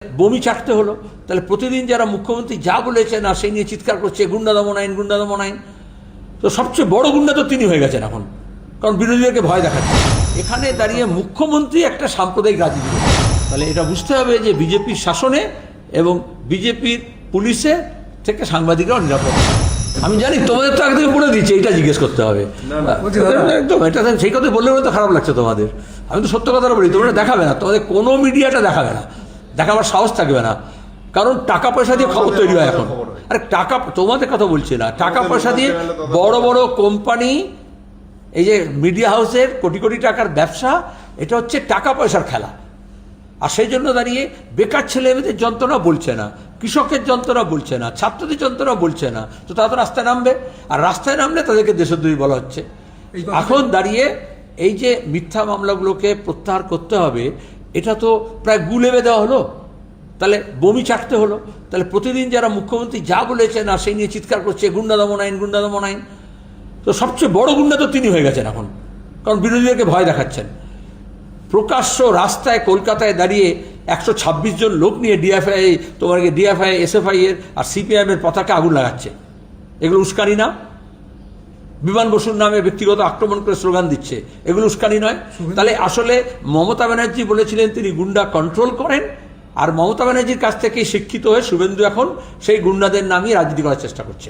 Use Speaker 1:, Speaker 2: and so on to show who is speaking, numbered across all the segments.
Speaker 1: বমি চাটতে হলো। তাহলে প্রতিদিন যারা মুখ্যমন্ত্রী যা বলেছেন আর সেই নিয়ে চিৎকার করছে গুন্ডা দমন আইন, গুন্ডা দমন আইন, তো সবচেয়ে বড় গুন্ডা তো তিনি হয়ে গেছেন এখন, কারণ বিরোধীদেরকে ভয় দেখাচ্ছে। এখানে দাঁড়িয়ে মুখ্যমন্ত্রী একটা সাম্প্রদায়িক রাজনীতি করছে। তাহলে এটা বুঝতে হবে যে বিজেপির শাসনে এবং বিজেপির পুলিশে থেকে সাংবাদিকরাও নিরাপদ। আমি জানি তোমাদের তো আগে থেকে বলে দিচ্ছি, এটা জিজ্ঞেস করতে হবে একদম। এটা সেই কথা বললে তো খারাপ লাগছে তোমাদের। আমি তো সত্য কথাটা বলি, তোমরা দেখাবে না, তোমাদের কোনো মিডিয়াটা দেখাবে না, দেখাবার সাহস থাকবে না, কারণ টাকা পয়সা দিয়ে খবর তৈরি হয় এখন। আরে টাকা, তোমাদের কথা বলছি না, টাকা পয়সা দিয়ে বড় বড় কোম্পানি, এই যে মিডিয়া হাউসের কোটি কোটি টাকার ব্যবসা, এটা হচ্ছে টাকা পয়সার খেলা। আর সেই জন্য দাঁড়িয়ে বেকার ছেলে মেয়েদের যন্ত্রণা বলছে না, কৃষকের যন্ত্রণা বলছে না, ছাত্রদের যন্ত্রণা বলছে না, তো তারা তো রাস্তায় নামবে, আর রাস্তায় নামলে তাদেরকে দেশদ্রোহী বলা হচ্ছে। এখন দাঁড়িয়ে এই যে মিথ্যা মামলাগুলোকে প্রত্যাহার করতে হবে, এটা তো প্রায় গুলেবে দেওয়া হলো, তাহলে বমি চাটতে হলো। তাহলে প্রতিদিন যারা মুখ্যমন্ত্রী যা বলেছেন আর সেই নিয়ে চিৎকার করছে গুন্ডা দমন আইন, গুন্ডা দমন আইন, তো সবচেয়ে বড় গুন্ডা তো তিনি হয়ে গেছেন এখন, কারণ বিরোধীদেরকে ভয় দেখাচ্ছেন। প্রকাশ্য রাস্তায় কলকাতায় দাঁড়িয়ে 126 জন লোক নিয়ে ডিএফআই এসএফআই এর আর সিপিআইএম এর পতাকা আগুন লাগাচ্ছে। এগুলো উস্কানি না? বিমান বসুর নামে ব্যক্তিগত আক্রমণ করে স্লোগান দিচ্ছে, এগুলো উস্কানি নয়? তাহলে আসলে মমতা ব্যানার্জি বলেছিলেন তিনি গুন্ডা কন্ট্রোল করেন, আর মমতা ব্যানার্জির কাছ থেকেই শিক্ষিত হয়ে শুভেন্দু এখন সেই গুন্ডাদের নামিয়ে রাজনীতি করার চেষ্টা করছে।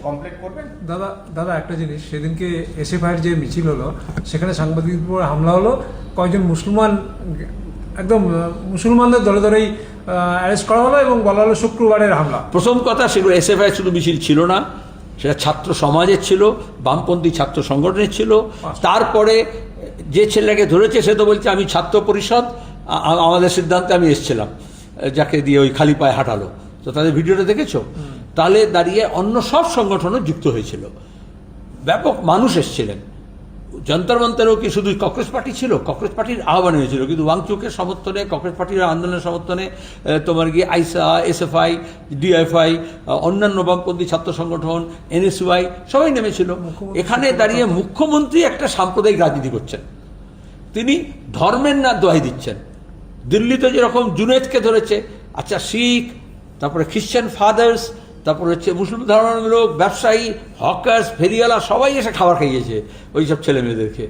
Speaker 2: দাদা একটা জিনিস, সেদিনকে এসএফআইয়ের যে মিছিল হলো, সেখানে সাংবাদিকদের উপর হামলা হলো, কয়েকজন মুসলমান, একদম মুসলমানদের ধরে ধরেই অ্যারেস্ট করা হলো এবং বলা হলো শুক্রবারের হামলা।
Speaker 1: প্রথম কথা, সেগুলো এসএফআই শুধু মিছিল ছিল না, সেটা ছাত্র সমাজের ছিল, বামপন্থী ছাত্র সংগঠনের ছিল। তারপরে যে ছেলেকে ধরেছে সে তো বলছে আমি ছাত্র পরিষদ, আমাদের সিদ্ধান্তে আমি এসেছিলাম, যাকে দিয়ে ওই খালি পায়ে হাঁটালো। তো তাদের ভিডিওটা দেখেছো? তাহলে দাঁড়িয়ে অন্য সব সংগঠনও যুক্ত হয়েছিল, ব্যাপক মানুষ এসেছিলেন। যন্তর মন্তরেও কি শুধু কংগ্রেস পার্টি ছিল? কংগ্রেস পার্টির আহ্বান হয়েছিল, কিন্তু ওয়াংচুকের সমর্থনে, কংগ্রেস পার্টির আন্দোলনের সমর্থনে তোমার গিয়ে আইসা, এসএফআই, ডিএফআই, অন্যান্য বামপন্থী ছাত্র সংগঠন, এনএসইউআই সবাই নেমেছিল। এখানে দাঁড়িয়ে মুখ্যমন্ত্রী একটা সাম্প্রদায়িক রাজনীতি করছেন, তিনি ধর্মের না দোহাই দিচ্ছেন। দিল্লিতে যেরকম জুনেদকে ধরেছে, আচ্ছা শিখ, তারপরে খ্রিশ্চান ফাদার্স, তারপরে হচ্ছে মুসলিম ধর্মাবলম্বী ব্যবসায়ী, হকার্স, ফেরিওয়ালা সবাই এসে খাবার খাইয়েছে ওই সব ছেলে মেয়েদেরকে,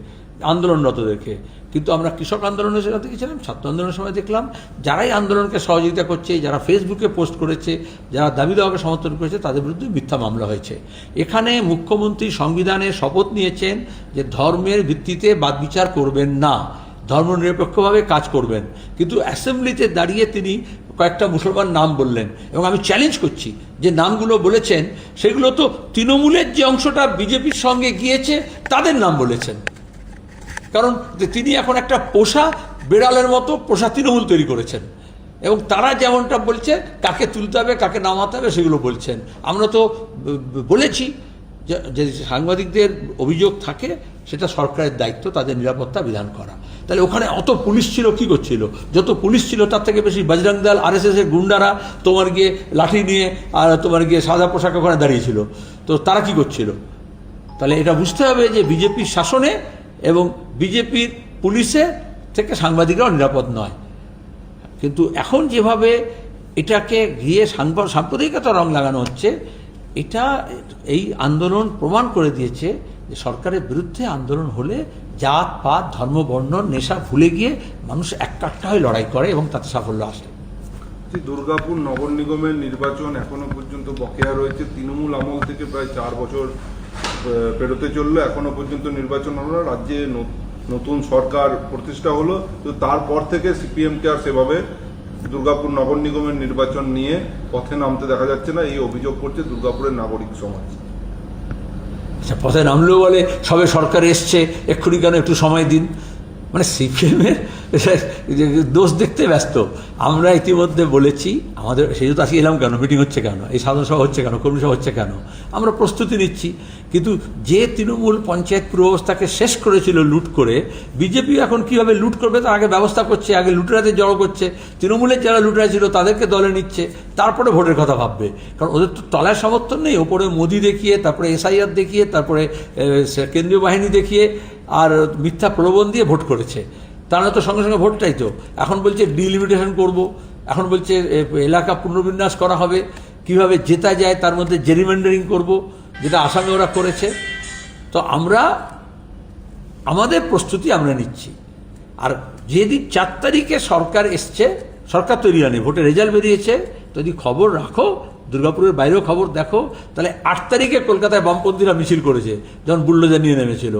Speaker 1: আন্দোলনরতদেরকে। কিন্তু আমরা কৃষক আন্দোলনের সময় দেখেছিলাম, ছাত্র আন্দোলনের সময় দেখলাম, যারাই আন্দোলনকে সহযোগিতা করছে, যারা ফেসবুকে পোস্ট করেছে, যারা দাবি দাওয়াকে সমর্থন করেছে, তাদের বিরুদ্ধে মিথ্যা মামলা হয়েছে। এখানে মুখ্যমন্ত্রী সংবিধানে শপথ নিয়েছেন যে ধর্মের ভিত্তিতে বাদবিচার করবেন না, ধর্মনিরপেক্ষভাবে কাজ করবেন, কিন্তু অ্যাসেম্বলিতে দাঁড়িয়ে তিনি কয়েকটা মুসলমান নাম বললেন, এবং আমি চ্যালেঞ্জ করছি যে নামগুলো বলেছেন সেগুলো তো তৃণমূলের যে অংশটা বিজেপির সঙ্গে গিয়েছে তাদের নাম বলেছেন, কারণ তিনি এখন একটা পোষা বেড়ালের মতো পোষা তৃণমূল তৈরি করেছেন, এবং তারা যেমনটা বলছে কাকে তুলতে হবে কাকে নামাতে হবে সেগুলো বলছেন। আমরা তো বলেছি যে সাংবাদিকদের অভিযোগ থাকে সেটা সরকারের দায়িত্ব তাদের নিরাপত্তা বিধান করা। তাহলে ওখানে অত পুলিশ ছিল, কি করছিল? যত পুলিশ ছিল তার থেকে বেশি বজরং দল, আরএসএস এর গুন্ডারা তোমার গিয়ে লাঠি নিয়ে আর তোমার গিয়ে সাদা পোশাক ওখানে দাঁড়িয়েছিল। তো তারা কি করছিল? তাহলে এটা বুঝতে হবে যে বিজেপির শাসনে এবং বিজেপির পুলিশে থেকে সাংবাদিকরাও নিরাপদ নয়। কিন্তু এখন যেভাবে এটাকে গিয়ে সাম্প্রদায়িকতা রং লাগানো হচ্ছে, এটা এই আন্দোলন প্রমাণ করে দিয়েছে যে সরকারের বিরুদ্ধে আন্দোলন হলে জাত পাত ধর্ম বর্ণ নেশা ভুলে গিয়ে মানুষ একটা হয়ে লড়াই করে এবং তাতে সাফল্য আসে।
Speaker 3: দুর্গাপুর নগর নিগমের নির্বাচন এখনো পর্যন্ত বকেয়া রয়েছে, তৃণমূল আমল থেকে প্রায় 4 বছর পেরোতে চললো, এখনো পর্যন্ত নির্বাচন হলো না। রাজ্যে নতুন সরকার প্রতিষ্ঠা হলো, তো তারপর থেকে সিপিএমকে আর সেভাবে দুর্গাপুর নগর নিগমের নির্বাচন নিয়ে পথে নামতে দেখা যাচ্ছে না, এই অভিযোগ করছে দুর্গাপুরের নাগরিক সমাজ।
Speaker 1: আচ্ছা, পথে নামলেও বলে সবে সরকার এসছে, এক্ষুনি কেন, একটু সময় দিন। মানে সিপিএমের দোষ দেখতে ব্যস্ত। আমরা ইতিমধ্যে বলেছি, আমাদের সেই তো আজকে এলাম কেন, মিটিং হচ্ছে কেন, এই সাধারণ সভা হচ্ছে কেন, কর্মী সভা হচ্ছে কেন, আমরা প্রস্তুতি নিচ্ছি। কিন্তু যে তৃণমূল পঞ্চায়েত পুরবস্থাকে শেষ করেছিল লুট করে, বিজেপি এখন কীভাবে লুট করবে তার আগে ব্যবস্থা করছে, আগে লুটেরাদের জড়ো করছে, তৃণমূলের যারা লুটেরা ছিল তাদেরকে দলে নিচ্ছে, তারপরে ভোটের কথা ভাববে। কারণ ওদের তো তলায় সমর্থন নেই, ওপরে মোদি দেখিয়ে, তারপরে এসআইআর দেখিয়ে, তারপরে কেন্দ্রীয় বাহিনী দেখিয়ে আর মিথ্যা প্রলোভন দিয়ে ভোট করেছে। তারা তো সঙ্গে সঙ্গে ভোটটাই তো এখন বলছে ডিলিমিটেশন করব। এখন বলছে এলাকা পুনর্বিন্যাস করা হবে, কিভাবে জেতা যায় তার মধ্যে জেরিমেন্ডারিং করব, যেটা আসামে ওরা করেছে। তো আমরা আমাদের প্রস্তুতি আমরা নিচ্ছি। আর যেদিন 4 তারিখে সরকার এসছে, সরকার তৈরি হয়নি, ভোটের রেজাল্ট বেরিয়েছে, যদি খবর রাখো, দুর্গাপুরের বাইরেও খবর দেখো, তাহলে 8 তারিখে কলকাতায় বামপন্থীরা মিছিল করেছে, যখন বুল্ডোজার নিয়ে নেমেছিল।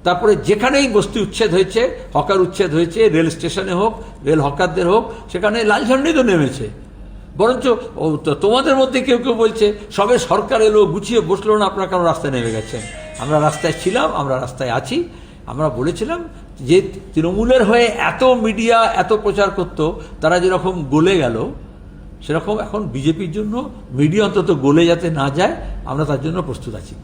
Speaker 1: তারপরে যেখানেই বস্তি উচ্ছেদ হয়েছে, হকার উচ্ছেদ হয়েছে, রেল স্টেশনে হোক, রেল হকারদের হোক, সেখানে লাল ঝান্ডাই তো নেমেছে। বরঞ্চ তোমাদের মধ্যে কেউ কেউ বলছে সবে সরকার এলো, গুছিয়ে বসলো না, আপনারা কেন রাস্তায় নেমে গেছেন? আমরা রাস্তায় ছিলাম, আমরা রাস্তায় আছি। আমরা বলেছিলাম যে তৃণমূলের হয়ে এত মিডিয়া এত প্রচার করতো, তারা যেরকম গলে গেল, সেরকম এখন বিজেপির জন্য মিডিয়া অন্তত গলে যাতে না যায়, আমরা তার জন্য প্রস্তুত আছি।